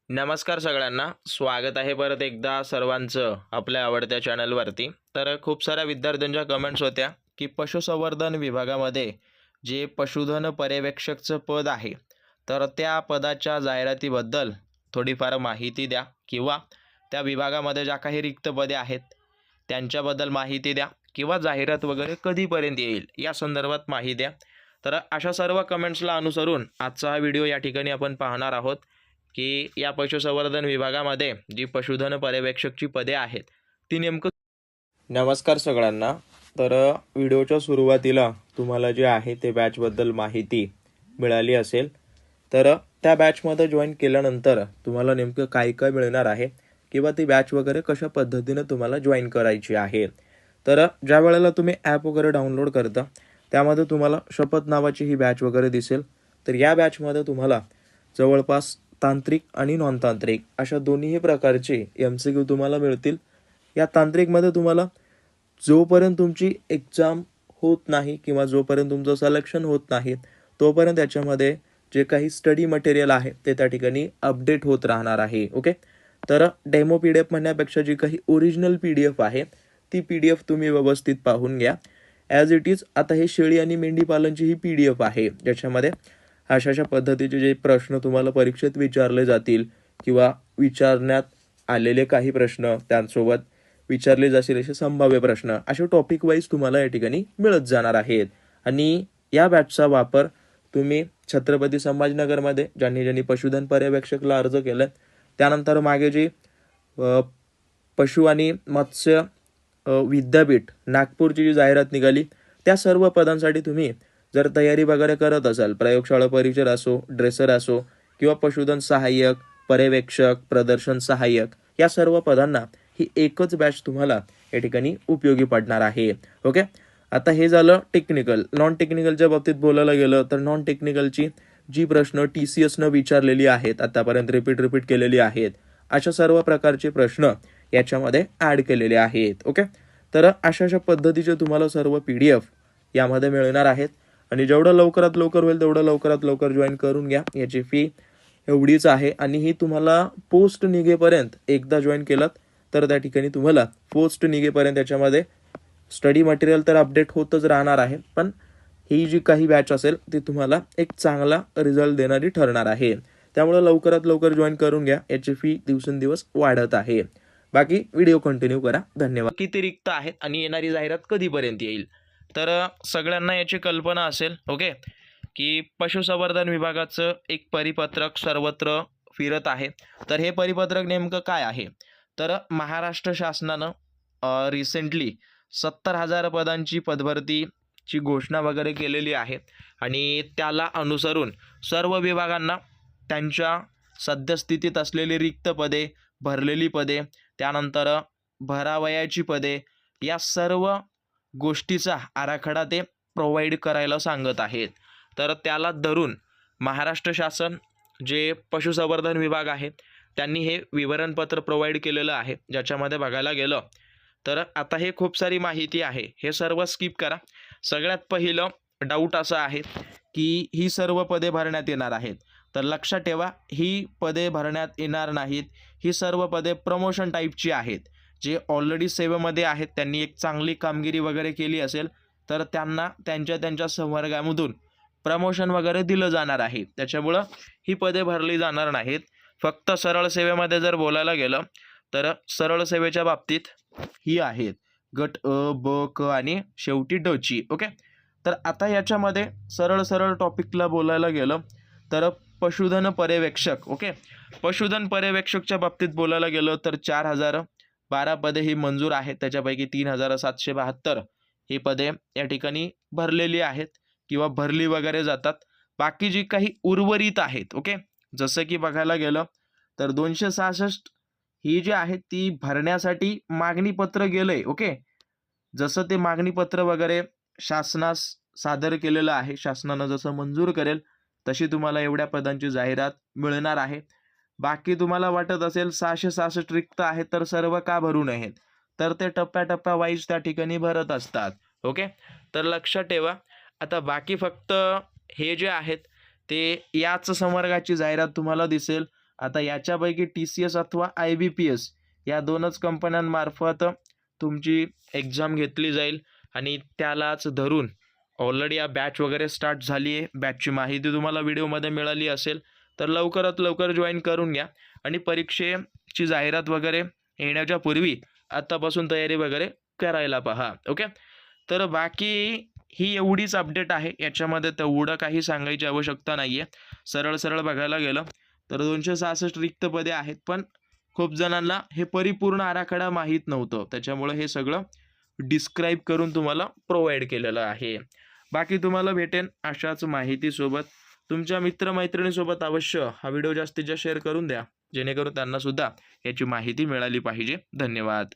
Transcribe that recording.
नमस्कार सगळ्यांना. स्वागत आहे परत एकदा सर्वांचं आपल्या आवडत्या चॅनलवरती. तर खूप साऱ्या विद्यार्थ्यांच्या कमेंट्स होत्या की पशुसंवर्धन विभागामध्ये जे पशुधन पर्यवेक्षकचं पद आहे, तर त्या पदाच्या जाहिरातीबद्दल थोडीफार माहिती द्या किंवा त्या विभागामध्ये ज्या काही रिक्त पदे आहेत त्यांच्याबद्दल माहिती द्या किंवा जाहिरात वगैरे कधीपर्यंत येईल या संदर्भात माहिती द्या. तर अशा सर्व कमेंट्सला अनुसरून आजचा हा व्हिडिओ या ठिकाणी आपण पाहणार आहोत की या पशुसंवर्धन विभागामध्ये जी पशुधन पर्यवेक्षकची पदे आहेत ती नेमकं. नमस्कार सगळ्यांना. तर व्हिडिओच्या सुरुवातीला तुम्हाला जे आहे ते बॅचबद्दल माहिती मिळाली असेल. तर त्या बॅचमध्ये जॉईन केल्यानंतर तुम्हाला नेमकं काय काय मिळणार आहे किंवा ती बॅच वगैरे कशा पद्धतीने तुम्हाला जॉईन करायची आहे. तर ज्या वेळेला तुम्ही ॲप वगैरे डाउनलोड करता त्यामध्ये तुम्हाला शपथ नावाची ही बॅच वगैरे दिसेल. तर या बॅचमध्ये तुम्हाला जवळपास तांत्रिक आणि नॉन तांत्रिक अशा दोन्ही प्रकारचे MCQ तुम्हाला मिळतील. या तांत्रिकमध्ये तुम्हाला जोपर्यंत तुमची एक्झाम होत नाही किंवा जोपर्यंत तुमचं सिलेक्शन होत नाही तोपर्यंत त्याच्यामध्ये जे काही स्टडी मटेरियल आहे ते त्या ठिकाणी अपडेट होत राहणार आहे. ओके. तर डेमो PDF म्हणण्यापेक्षा जी काही ओरिजिनल PDF आहे ती PDF तुम्ही व्यवस्थित पाहून घ्या. ॲज इट इज आता हे शेळी आणि मेंढी पालनची ही PDF आहे ज्याच्यामध्ये अशा पद्धतीचे जे प्रश्न तुम्हाला परीक्षेत विचारले जातील किंवा विचारण्यात आलेले काही प्रश्न त्यांसोबत विचारले जातील असे संभाव्य प्रश्न असे टॉपिक वाईज तुम्हाला या ठिकाणी मिळत जाणार आहेत. आणि या बॅचचा वापर तुम्ही छत्रपती संभाजीनगरमध्ये ज्यांनी पशुधन पर्यवेक्षकला अर्ज केला त्यानंतर मागे जी पशु आणि मत्स्य विद्यापीठ नागपूरची जी जाहिरात निघाली त्या सर्व पदांसाठी तुम्ही जर तयारी वगैरे करत असाल, प्रयोगशाळा परिचर असो, ड्रेसर असो किंवा पशुधन सहाय्यक, पर्यवेक्षक, प्रदर्शन सहाय्यक या सर्व पदांना ही एकच बॅच तुम्हाला या ठिकाणी उपयोगी पडणार आहे. ओके. आता हे झालं टेक्निकल. नॉन टेक्निकलच्या बाबतीत बोलायला गेलं तर नॉन टेक्निकलची जी प्रश्न TCSनं विचारलेली आहेत आतापर्यंत रिपीट केलेली आहेत अशा सर्व प्रकारचे प्रश्न याच्यामध्ये ॲड केलेले आहेत. ओके. तर अशा पद्धतीचे तुम्हाला सर्व PDF यामध्ये मिळणार आहेत आणि जेवढं लवकरात लवकर होईल तेवढं लवकरात लवकर जॉईन करून घ्या. याची फी एवढीच आहे आणि ही तुम्हाला पोस्ट निघेपर्यंत एकदा जॉईन केलात तर त्या ठिकाणी तुम्हाला पोस्ट निघेपर्यंत याच्यामध्ये स्टडी मटेरियल तर अपडेट होतच राहणार आहे, पण ही जी काही बॅच असेल ती तुम्हाला एक चांगला रिझल्ट देणारी ठरणार आहे. त्यामुळे लवकरात लवकर जॉईन करून घ्या. याची फी दिवसेंदिवस वाढत आहे. बाकी व्हिडिओ कंटिन्यू करा. धन्यवाद. किती रिक्त आहेत आणि येणारी जाहिरात कधीपर्यंत येईल तर सगळ्यांना याची कल्पना असेल. ओके. की पशुसंवर्धन विभागाचं एक परिपत्रक सर्वत्र फिरत आहे. तर हे परिपत्रक नेमकं काय आहे तर महाराष्ट्र शासनानं रिसेंटली 70,000 पदांची पदभरतीची घोषणा वगैरे केलेली आहे आणि त्याला अनुसरून सर्व विभागांना त्यांच्या सद्यस्थितीत असलेली रिक्त पदे, भरलेली पदे, त्यानंतर भरावयाची पदे या सर्व गोष्टीचा आराखडा ते प्रोव्हाइड करायला सांगत आहेत. तर त्याला धरून महाराष्ट्र शासन जे पशुसंवर्धन विभाग आहे त्यांनी हे विवरणपत्र प्रोव्हाइड केलेलं आहे. ज्याच्यामध्ये बघायला गेलं तर आता हे खूप सारी माहिती आहे, हे सर्व स्किप करा. सगळ्यात पहिलं डाऊट असं आहे की ही सर्व पदे भरण्यात येणार आहेत. तर लक्षात ठेवा, ही पदे भरण्यात येणार नाहीत. ही सर्व पदे प्रमोशन टाईपची आहेत. जे ऑलरेडी सेवेमध्ये आहेत त्यांनी एक चांगली कामगिरी वगैरे केली असेल तर त्यांना त्यांच्या संवर्गामधून प्रमोशन वगैरे दिलं जाणार आहे. त्याच्यामुळं ही पदे भरली जाणार नाहीत. फक्त सरळ सेवेमध्ये जर बोलायला गेलं तर सरळ सेवेच्या बाबतीत ही आहेत गट अ, ब, क आणि शेवटी ड ची. ओके. तर आता याच्यामध्ये सरळ टॉपिकला बोलायला गेलं तर पशुधन पर्यवेक्षक. ओके. पशुधन पर्यवेक्षकच्या बाबतीत बोलायला गेलं तर 4,012 पदे ही मंजूर आहेत. त्याच्यापैकी 3,772 ही पदे या ठिकाणी भरलेली आहेत किंवा भरली वगैरे जातात. बाकी जी काही उर्वरित आहेत, ओके, जसं की बघायला गेलं तर 266 ही जी आहेत ती भरण्यासाठी मागणीपत्र गेलंय. ओके. जसं ते मागणीपत्र वगैरे शासनास सादर केलेलं आहे, शासनानं जसं मंजूर करेल तशी तुम्हाला एवढ्या पदांची जाहिरात मिळणार आहे. बाकी तुम्हाला वाटत असेल 666 रिक्त आहेत तर सर्व का भरू नयेत, तर ते टप्प्या वाईज त्या ठिकाणी भरत असतात. ओके. तर लक्षात ठेवा. आता बाकी फक्त हे जे आहेत ते याच संवर्गाची जाहिरात तुम्हाला दिसेल आता याच्यापैकी TCS अथवा IBPS या 2च कंपन्यांमार्फत तुमची एक्झाम घेतली जाईल आणि त्यालाच धरून ऑलरेडी या बॅच वगैरे स्टार्ट झाली आहे. बॅचची माहिती तुम्हाला व्हिडिओमध्ये मिळाली असेल, तर लवकरात लवकर जॉईन करून घ्या आणि परीक्षेची जाहिरात वगैरे येण्याच्या पूर्वी आत्तापासून तयारी वगैरे करायला पहा. ओके, तर बाकी ही एवढीच अपडेट आहे. याच्यामध्ये तेवढं काही सांगायची आवश्यकता नाही आहे. सरळ सरळ बघायला गेलं तर 266 रिक्त पदे आहेत, पण खूप जणांना हे परिपूर्ण आराखडा माहीत नव्हतं. त्याच्यामुळे हे सगळं डिस्क्राईब करून तुम्हाला प्रोव्हाइड केलेलं आहे. बाकी तुम्हाला भेटेन अशाच माहितीसोबत. तुमच्या मित्रमैत्रिणीसोबत अवश्य हा व्हिडिओ जास्तीत जास्त शेअर करून द्या, जेणेकरून त्यांना सुद्धा याची माहिती मिळाली पाहिजे. धन्यवाद.